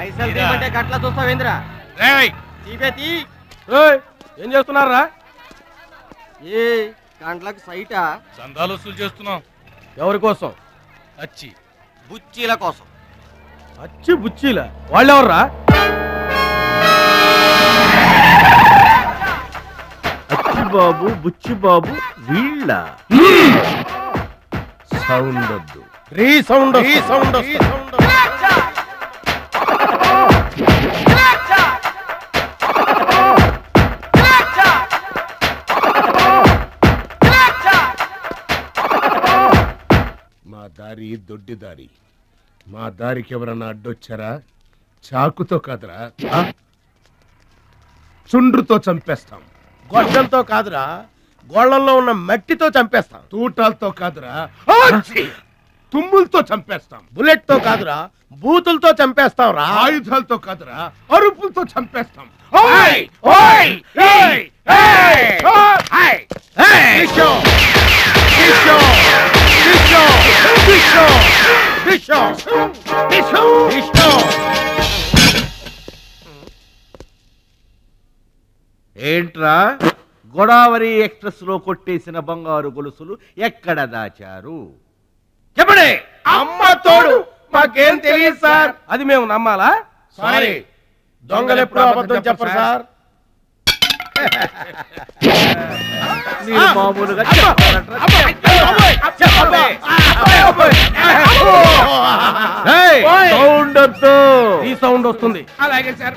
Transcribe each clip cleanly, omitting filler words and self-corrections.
పైసలు తీయమంటే గట్ల చూస్తావేంద్రా? ఏం చేస్తున్నారా? ఏ గంటలకు సైటా? చందాలు వసూలు చేస్తున్నాం. ఎవరి కోసం? అచ్చి బుచ్చీల కోసం. అచ్చి బుచ్చీల వాళ్ళెవర్రా? అచ్చి బాబు బుచ్చి బాబు వీళ్ళ సౌండ్ వద్దు. రీసౌండ్ మా దారి దొడ్డి దారి. మా దారికి ఎవరన్నా అడ్డొచ్చారా చాకుతో కాదురా చుండ్రుతో చంపేస్తాం. గొడ్డలతో కాదురా, గోళ్లలో ఉన్న మట్టితో చంపేస్తాం. తూటాలతో కాదురా తుమ్ములతో చంపేస్తాం. బుల్లెట్ తో కాదురా, బూతులతో చంపేస్తాం రా. ఆయుధాలతో కాదురా అరుపులతో చంపేస్తాం. ఏంట్రా గోదావరి ఎక్స్ప్రెస్ లో కొట్టేసిన బంగారు గొలుసులు ఎక్కడ దాచారు? చెప్పండి. అమ్మ తోడు మాకేం తెలియదు సార్. అది మేము నమ్మాలా? సారీ, దొంగలు ఎప్పుడు అబద్ధం చెప్పరు సార్. మీరు మామూలుగా సౌండ్ వద్దు. ఈ సౌండ్ వస్తుంది. అలాగే సార్.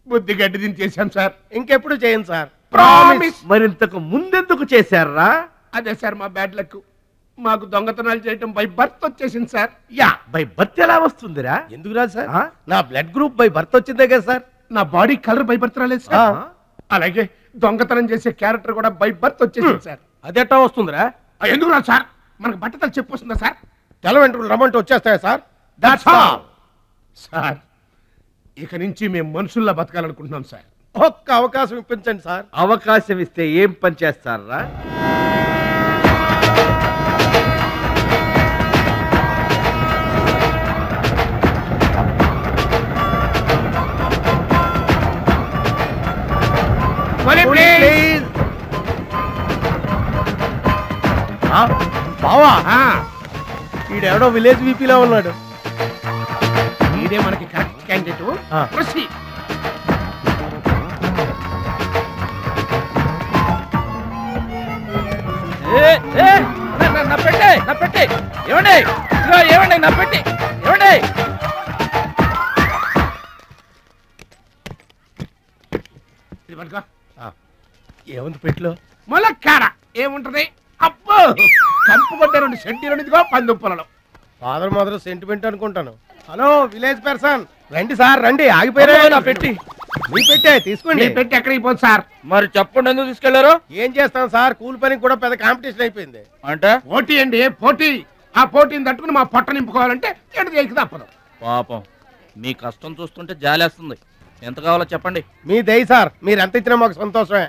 బుద్ధి గడ్డి దించేశాం సార్. ఇంకెప్పుడు చేయండి సార్. ప్రామిస్. మరింతకు ముందెందుకు చేశారా? అదే సార్ మా బ్యాడ్ లక్. మాకు దొంగతనాలు చేయటం బై బర్త్ వచ్చేసింది సార్. యా బై బర్త్ ఎలా వస్తుందిరా? ఎందుకు రాదు సార్? నా బ్లడ్ గ్రూప్ బై బర్త్ వచ్చిందే కదా సార్. నా బాడీ కలర్ బై బర్త్ రాలేదు సార్. అలాగే దొంగతనం చేసే క్యారెక్టర్ కూడా బై బర్త్ వచ్చేసింది సార్. అదెట్టా వస్తుందిరా? ఎందుకు రాదు సార్? మనకు బట్టతలు చెప్పు వస్తుందా సార్? తెల్ల వెంట్రులు రమ్మంటే వచ్చేస్తాయా సార్? That's all sir. ఇక నుంచి మేము మనుషుల్లా బతకాలనుకుంటున్నాం సార్. ఒక్క అవకాశం ఇప్పించండి సార్. అవకాశం ఇస్తే ఏం పని చేస్తారా? బావా, ఈడెవడో విలేజ్ వీపీలో ఉన్నాడు. ఇదే మనకి కరెక్ట్ క్యాండిడేట్. ప్రొసీడ్. నా పెట్టే ఏమండి ఏమండి నా పెట్టి ఏమండి ఏముంది పెట్లో? ములక్కాడ ఏముంటది? అబ్బో కంపుకొట్ట 2 సెంటీలు పందుప్పలలో. ఫాదర్ మదర్ సెంటిమెంట్ అనుకుంటాను. హలో విలేజ్ పర్సన్, రండి సార్ రండి. ఆగిపోయారా? నా పెట్టి మీ పెట్టే తీసుకోండి. పెట్టి ఎక్కడికి పోదు సార్? మరి చెప్పండి ఎందుకు తీసుకెళ్లారు? ఏం చేస్తాం సార్, కూలి పనికి కూడా పెద్ద కాంపిటీషన్ అయిపోయింది. అంటే పోటీ అండి, పోటీ. ఆ పోటీని తట్టుకుని మా పొట్ట నింపుకోవాలంటే ఎటు చేయక తప్పదు. పాపం మీ కష్టం చూస్తుంటే జాలేస్తుంది. ఎంత కావాలో చెప్పండి. మీ దయ సార్, మీరు ఎంత ఇచ్చినా మాకు సంతోషమే.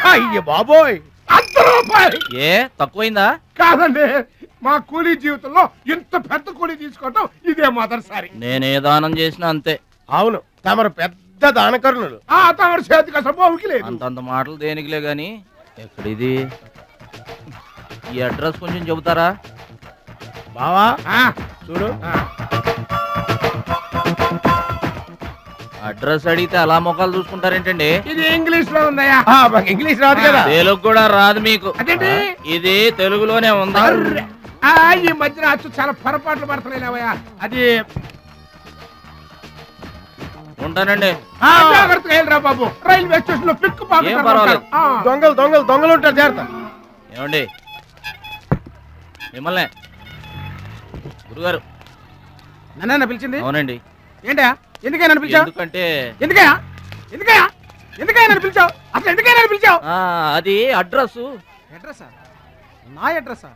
అయ్య బాబోయ్, ₹100. ఏ తక్కువైందా? కాదండి, మా కూలీ జీవితంలో ఇంత పెద్ద కూలీ తీసుకోవటం ఇదే మొదటిసారి. నేనే దానం చేసినా అంతే. అవును, తమరు పెద్ద దానకరుణులు. తమరి చేతికి అసలు బావుకి లేదు. అంతంత మాటలు దేనికిలే గాని ఎక్కడిది? ఈ అడ్రస్ కొంచెం చెబుతారా? బావా చూడు, అడ్రస్ అడిగితే అలా మొక్కలు చూసుకుంటారేంటండి? ఇది ఇంగ్లీష్ లో ఉందయ్యా. మాకు ఇంగ్లీష్ రాదు కదా. తెలుగు కూడా రాదు మీకు? అదేంటి? ఇది తెలుగులోనే ఉంది. ఈ మధ్యన అచ్చు చాలా పొరపాట్లు పడుతున్నాయిలేవయ్యా. అది ఉంటానండి. జాగ్రత్తగా వెళ్ళరా బాబు. రైల్వే స్టేషన్ లో పిక్కు ఏం పర్వాలేదు. దొంగలు దొంగలు దొంగలు ఉంటారు, జాగ్రత్త. ఏమండి మిమ్మల్ని గురుగారు నన్న పిలిచింది? అవునండి. ఏంటయ్యా, ఎందుకైనా పిలిచావు? ఎందుకంటే ఎందుకయ్యా ఎందుకయ్యా ఎందుకైనా పిలిచావు? అసలు ఎందుకైనా పిలిచావు? అది అడ్రస్. అడ్రస్? నా అడ్రస్?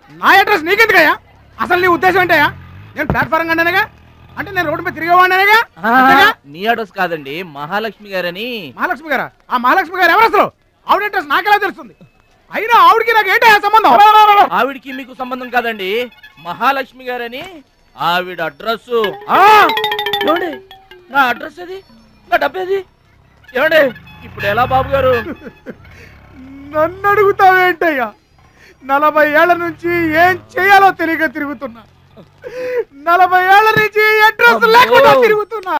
నా అడ్రస్ నీకెందుకయ్యా? అసలు నీ ఉద్దేశం ఏంటయ్యా? నేను ప్లాట్ఫారం కండానగా అంటే నేను రోడ్డు మీద తిరిగేవాడినేగా నీ అడ్రస్ కాదండి, మహాలక్ష్మి గారని. మహాలక్ష్మి గారా? ఆ మహాలక్ష్మి గారు ఎవరు అసలు? ఆవిడ అడ్రస్ నాకెలా తెలుస్తుంది? అయినా ఆవిడకి నాకు ఏంటి సంబంధం? ఆవిడికి మీకు సంబంధం కాదండి, మహాలక్ష్మి గారని ఆవిడ అడ్రస్. ఏమండి నా అడ్రస్ అది, నా డబ్బేది? ఏమండి ఇప్పుడు ఎలా బాబు గారు? నన్ను అడుగుతావేంటయ్యా? 40 ఏళ్ల నుంచి ఏం చేయాలో తెలియక తిరుగుతున్నా. 40 ఏళ్ల నుంచి అడ్రస్ లేకుండా తిరుగుతున్నా.